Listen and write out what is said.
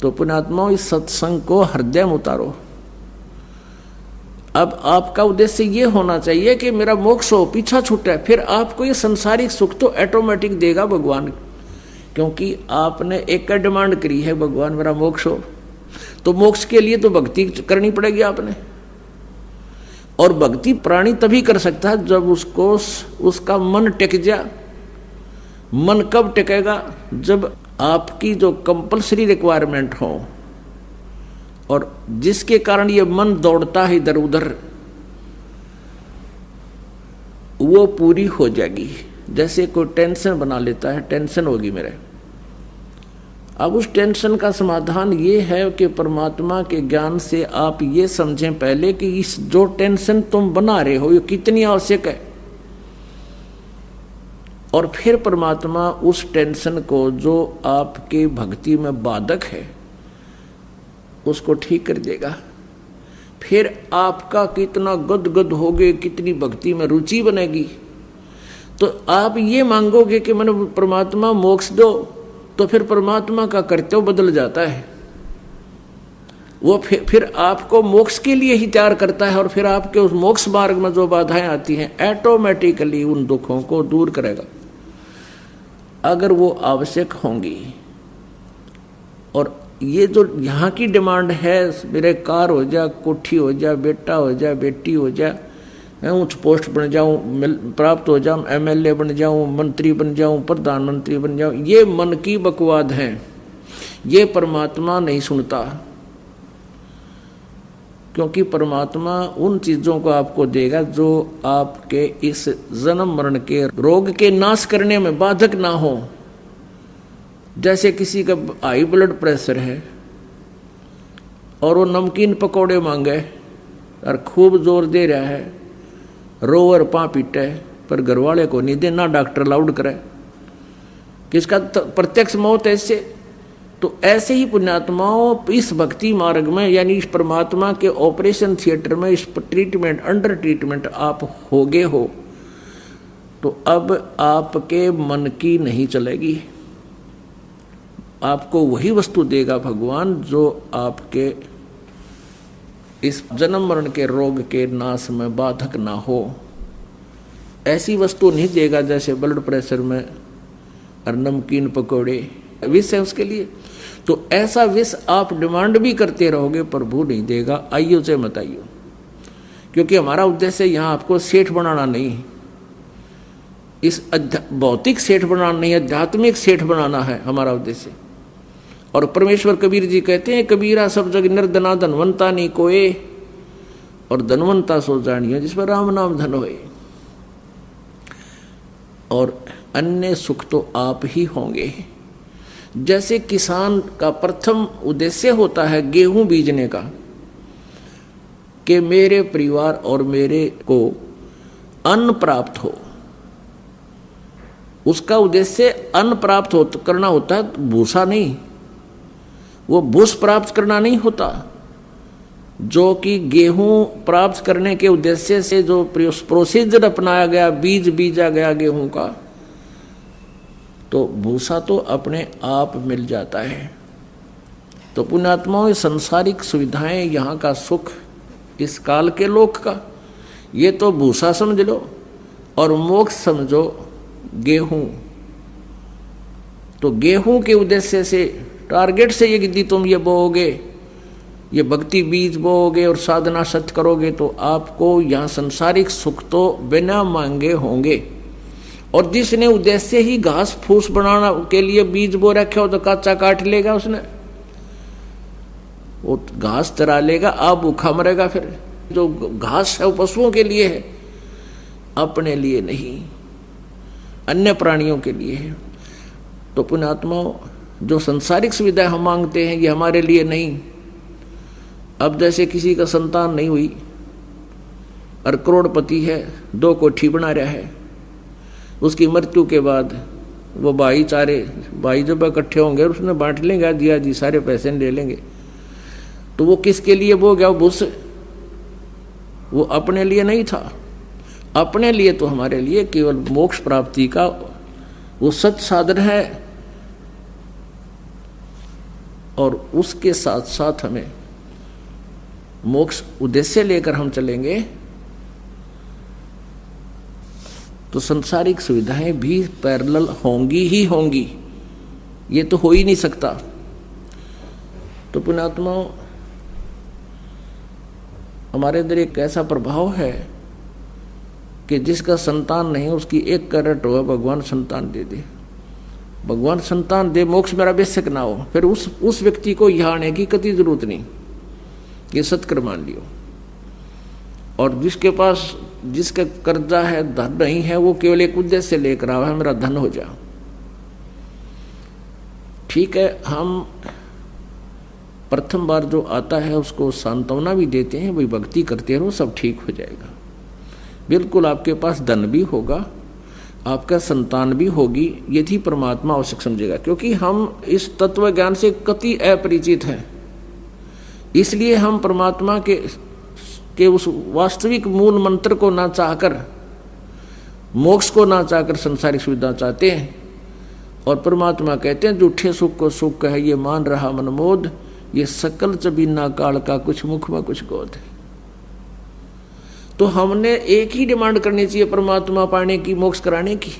तो पुण्यात्माओं इस सत्संग को हृदय में उतारो। अब आपका उद्देश्य ये होना चाहिए कि मेरा मोक्ष हो, पीछा छूटे, फिर आपको ये संसारिक सुख तो ऑटोमेटिक देगा भगवान, क्योंकि आपने एक डिमांड करी है, भगवान मेरा मोक्ष हो। तो मोक्ष के लिए तो भक्ति करनी पड़ेगी आपने, और भक्ति प्राणी तभी कर सकता है जब उसको उसका मन टिक जा। मन कब टिकेगा? जब आपकी जो कंपल्सरी रिक्वायरमेंट हो और जिसके कारण ये मन दौड़ता है इधर उधर, वो पूरी हो जाएगी। जैसे कोई टेंशन बना लेता है, टेंशन होगी मेरे, अब उस टेंशन का समाधान ये है कि परमात्मा के ज्ञान से आप ये समझें पहले कि इस जो टेंशन तुम बना रहे हो ये कितनी आवश्यक है, और फिर परमात्मा उस टेंशन को जो आपके भक्ति में बाधक है उसको ठीक कर देगा। फिर आपका कितना गदगद होगे, कितनी भक्ति में रुचि बनेगी। तो आप ये मांगोगे कि मैंने परमात्मा मोक्ष दो, तो फिर परमात्मा का कर्तव्य बदल जाता है। वो फिर आपको मोक्ष के लिए ही तैयार करता है, और फिर आपके उस मोक्ष मार्ग में जो बाधाएं आती हैं ऑटोमेटिकली उन दुखों को दूर करेगा, अगर वो आवश्यक होंगी। और ये जो यहाँ की डिमांड है, मेरे कार हो जा, कोठी हो जा, बेटा हो जा, बेटी हो जा, उच्च पोस्ट बन जाऊं, प्राप्त हो जाऊं, एमएलए बन जाऊं, मंत्री बन जाऊं, प्रधानमंत्री बन जाऊं, ये मन की बकवाद है, ये परमात्मा नहीं सुनता। क्योंकि परमात्मा उन चीजों को आपको देगा जो आपके इस जन्म मरण के रोग के नाश करने में बाधक ना हो। जैसे किसी का हाई ब्लड प्रेशर है और वो नमकीन पकौड़े मांगे और खूब जोर दे रहा है, रोवर पा पीटे, पर घरवाले को नहीं देना, डॉक्टर लाउड करे, किसका प्रत्यक्ष मौत ऐसे। तो ऐसे ही पुण्यात्माओं इस भक्ति मार्ग में, यानी इस परमात्मा के ऑपरेशन थिएटर में, इस ट्रीटमेंट अंडर ट्रीटमेंट आप होगे हो, तो अब आपके मन की नहीं चलेगी। आपको वही वस्तु देगा भगवान जो आपके इस जन्म मरण के रोग के नाश में बाधक ना हो। ऐसी वस्तु नहीं देगा जैसे ब्लड प्रेशर में और नमकीन पकौड़े विष है उसके लिए। तो ऐसा विष आप डिमांड भी करते रहोगे, प्रभु नहीं देगा। आइयो से मत आइयो, क्योंकि हमारा उद्देश्य यहाँ आपको सेठ बनाना नहीं, इस भौतिक सेठ बनाना नहीं, आध्यात्मिक सेठ बनाना है हमारा उद्देश्य। और परमेश्वर कबीर जी कहते हैं, कबीरा सब जग निर्धना धनवंता नहीं कोए, और धनवंता सो जानियो जिस पर राम नाम धन होए। और अन्य सुख तो आप ही होंगे। जैसे किसान का प्रथम उद्देश्य होता है गेहूं बीजने का, कि मेरे परिवार और मेरे को अन्न प्राप्त हो, उसका उद्देश्य अन्न प्राप्त करना होता है, भूसा नहीं। वो भूस प्राप्त करना नहीं होता, जो कि गेहूं प्राप्त करने के उद्देश्य से जो प्रोसीजर अपनाया गया, बीज बीजा गया गेहूं का, तो भूसा तो अपने आप मिल जाता है। तो पुण्यात्माओं, संसारिक सुविधाएं, यहाँ का सुख, इस काल के लोक का, ये तो भूसा समझ लो, और मोक्ष समझो गेहूं। तो गेहूं के उद्देश्य से, टारगेट से यदि तुम ये बोओगे, ये भक्ति बीज बोओगे और साधना सत्य करोगे, तो आपको यहाँ संसारिक सुख तो बिना मांगे होंगे। और जिसने उद्देश्य ही घास फूस बनाना के लिए बीज बो रखे हो, तो कच्चा काट लेगा उसने, वो घास चरा लेगा, आप भूखा मरेगा। फिर जो घास है वो पशुओं के लिए है, अपने लिए नहीं, अन्य प्राणियों के लिए है। तो पुण्यात्माओं, जो संसारिक सुविधाएं हम मांगते हैं ये हमारे लिए नहीं। अब जैसे किसी का संतान नहीं हुई और करोड़पति है, 2 कोठी बना रहा है, उसकी मृत्यु के बाद वो भाई जब इकट्ठे होंगे उसने बांट लेंगे, दिया जी सारे पैसे ले लेंगे। तो वो किसके लिए वो गया भूस? वो अपने लिए नहीं था। अपने लिए तो हमारे लिए केवल मोक्ष प्राप्ति का वो सत साधन है। और उसके साथ साथ हमें मोक्ष उद्देश्य लेकर हम चलेंगे तो संसारिक सुविधाएं भी पैरेलल होंगी ही होंगी, ये तो हो ही नहीं सकता। तो पुण्यात्माओं, हमारे अंदर एक ऐसा प्रभाव है कि जिसका संतान नहीं उसकी एक करट हो, भगवान संतान दे दे, भगवान संतान दे, मोक्ष मेरा बेशक ना हो, फिर उस व्यक्ति को यहाँ आने की कति जरूरत नहीं, ये सत्कर मान लियो। और जिसके पास जिसका कर्जा है, धन नहीं है, वो केवल एक उद्देश्य लेकर आया है, मेरा धन हो जा। ठीक है, हम प्रथम बार जो आता है उसको सांत्वना भी देते हैं, वही भक्ति करते रहो, सब ठीक हो जाएगा। बिल्कुल आपके पास धन भी होगा, आपका संतान भी होगी, यदि परमात्मा आवश्यक समझेगा। क्योंकि हम इस तत्व ज्ञान से कति अपरिचित हैं, इसलिए हम परमात्मा के उस वास्तविक मूल मंत्र को ना चाहकर, मोक्ष को ना चाहकर संसारिक सुविधा चाहते हैं। और परमात्मा कहते हैं झूठे सुख को सुख है, ये मान रहा मनमोद, ये सकल चबीना काल का, कुछ मुख में कुछ गोद है। तो हमने एक ही डिमांड करनी चाहिए परमात्मा पाने की, मोक्ष कराने की।